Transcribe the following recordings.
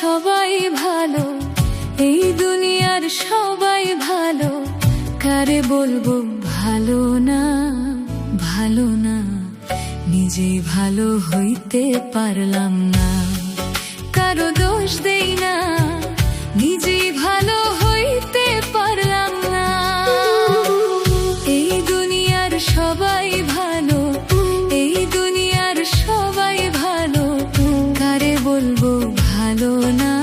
সবাই ভালো, এই দুনিয়ার সবাই ভালো, কারে বলবো ভালো না, ভালো না, নিজেই ভালো হইতে পারলাম না, কারো দোষ দেই না, নিজেই ভালো হইতে পারলাম না। এই দুনিয়ার সবাই ভালো, এই দুনিয়ার সবাই ভালো, কারে বলবো ভালো না,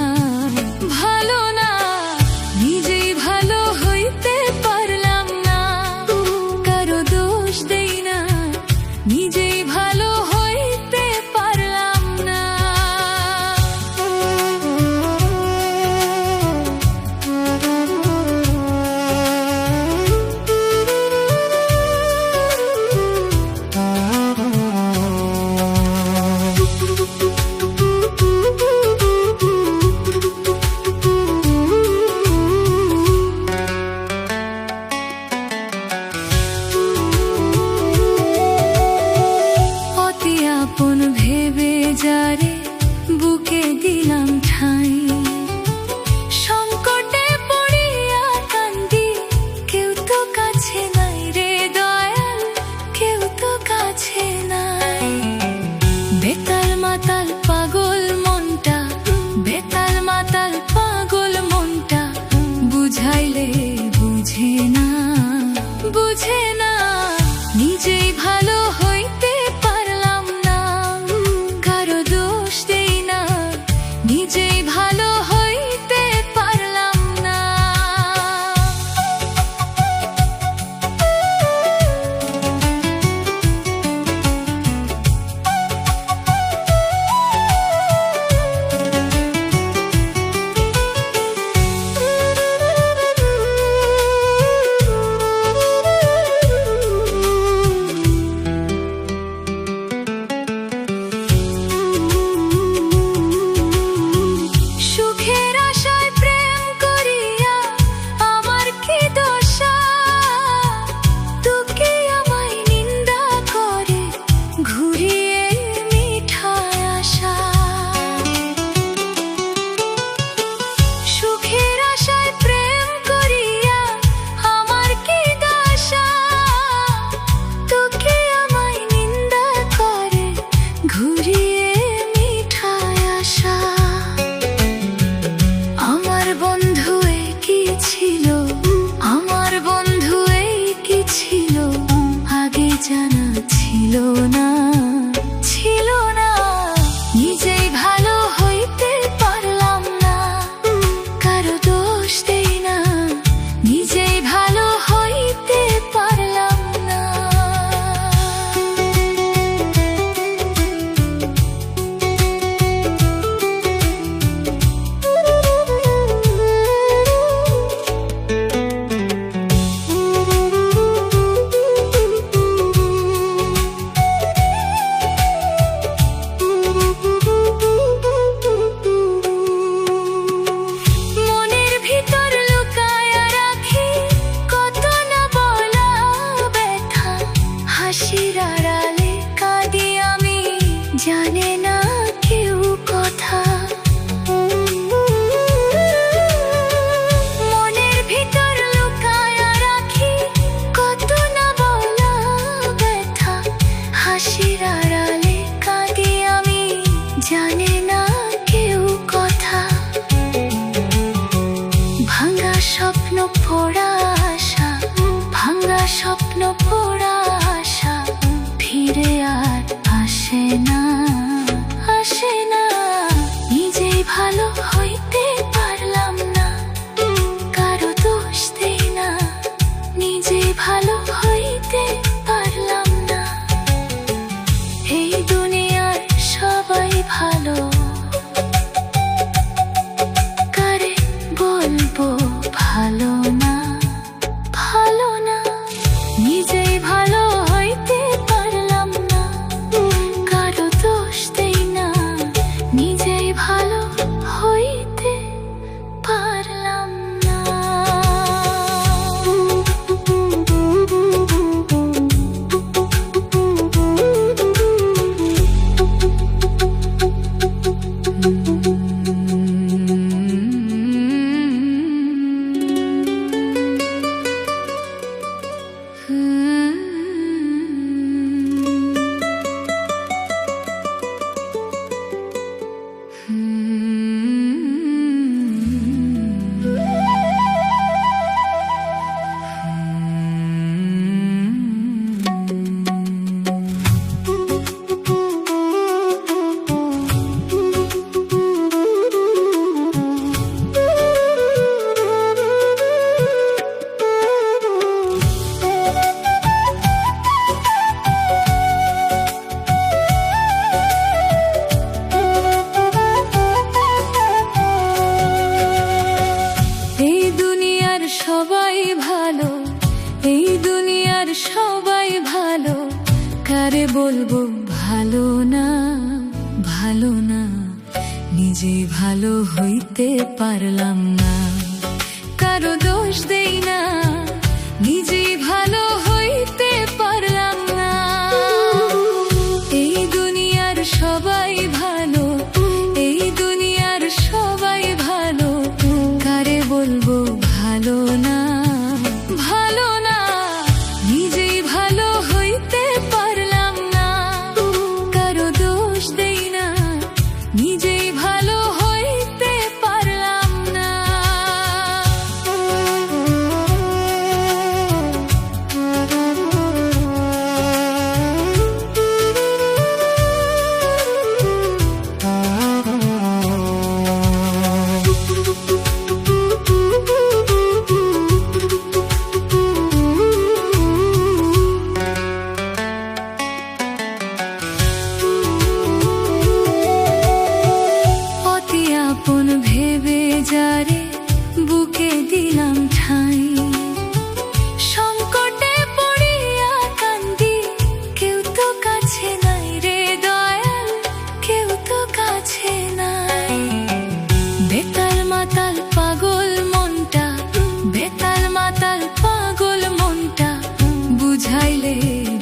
ভালো না, নিজেই ভালো হইতে পারলাম না, কারো দোষ দেই না, নিজেই ভালো হইতে পারলাম না। ভেবে যারে বুকে দিলাম ঠাঁই, সংকটে পড়িয়া কান্দি, কেউ তো কাছে নাই রে দয়াল, কেউ তো কাছে নাই। বেতাল মাতাল পাগল মনটা, বেতাল মাতাল পাগল মনটা, বুঝাইলে বুঝে না, বুঝে না, নিজেই ভালো হইতে পারলাম না, কারো দোষ দেই না, নিজেই ভালো হইতে পারলাম না। জানা ছিল না, ছিল না, নিজেই ভালো হইতে পারলাম না, কারো দোষ দেই না, নিজেই ভালো হইতে পারলাম না। হাসির আড়ালে কাঁদি আমি, জানে না কেউ কথা, মনের ভিতর লুকায়া রাখি কত না বলা ব্যথা, হাসির আড়ালে কাঁদি আমি, জানে না কেউ কথা, ভাঙা স্বপ্ন পোড়া আশা, ভাঙা স্বপ্ন পোড়া আশা, ফিরে আয়। কারে বলবো ভালো না, ভালো না, নিজে ভালো হইতে পারলাম না। কারো দোষ দেই না, নিজে ভালো হইতে পারলাম না। এই দুনিয়ার সবাই ভালো, এই দুনিয়ার সবাই ভালো, কারে বলবো ভালো না, ভালো না, নিজেই ভালো হইতে পারলাম না। কারো দোষ দেই না, নিজেই ভালো হইতে পারলাম না। আপন ভেবে যারে বুকে দিলাম ঠাঁই, সংকটে পড়িয়া কান্দি, কেউ তো কাছে নাই রে দয়াল, কেউ তো কাছে নাই। বেতাল মাতাল পাগল মনটা, বেতাল মাতাল পাগল মনটা, বুঝাইলে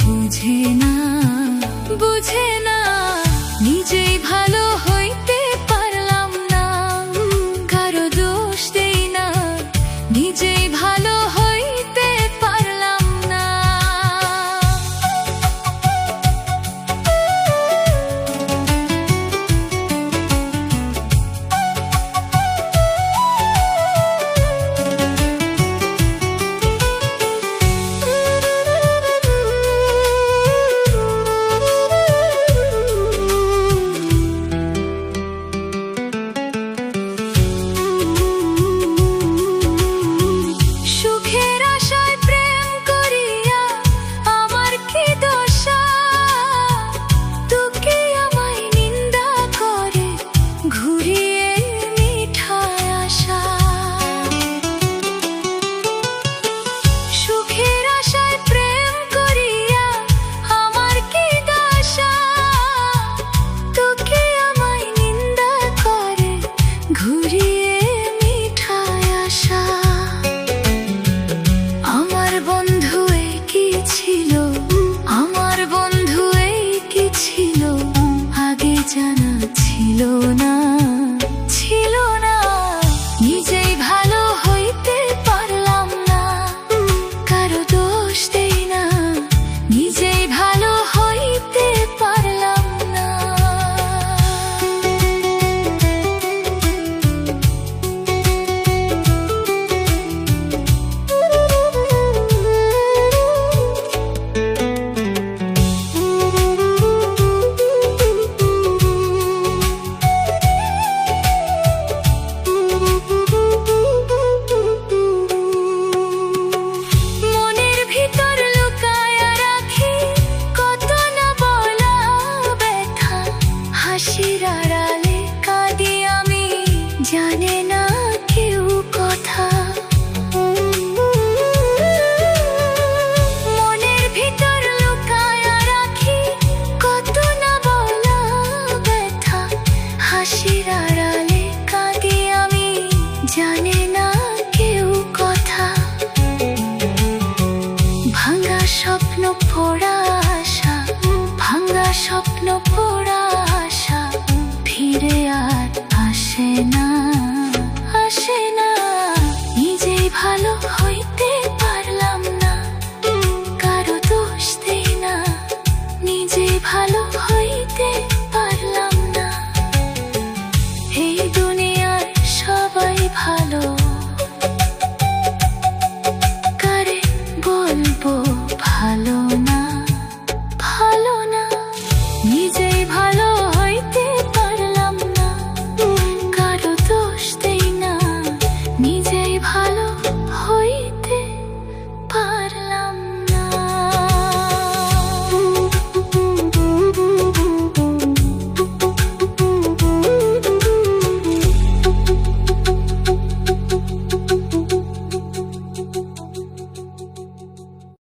বুঝে না, বুঝে না, নিজেই ভালো হইতে পারলাম না। কারো দোষ দেই না, নিজেই ভালো হইতে পারলাম না। সুখের আশায় প্রেম করিয়া আমার কি দশা, তোকে আমায় নিন্দা করে ঘুরিয়ে মিঠায় আশা। সুখের আশায় প্রেম করিয়া আমার কি দশা, তোকে আমায় নিন্দা করে ঘুরিয়ে মিঠায় আশা। আমার বন্ধু এই কি ছিল, আমার বন্ধু এই কি ছিল, আগে জানা ছিল না, ছিল না। নিজেই ভালো হইতে পারলাম না, কারো দোষ দেই না, নিজেই ভালো হইতে পারলাম না। মনের ভিতর লুকায়া রাখি কত না বলা ব্যথা, হাসির আড়ালে কাঁদি আমি, জানে না কেউ কথা। মনের ভিতর লুকায়া রাখি কত না বলা ব্যথা, হাসির আড়ালে কাঁদি আমি, জানে না কেউ কথা। ভাঙা স্বপ্ন পোড়া আশা, ভাঙা স্বপ্ন পোড়া আশা, ফিরে আর আসে না, আসে না। নিজেই ভালো হইতে পারলাম না, কারো দোষ দেই না, নিজেই ভালো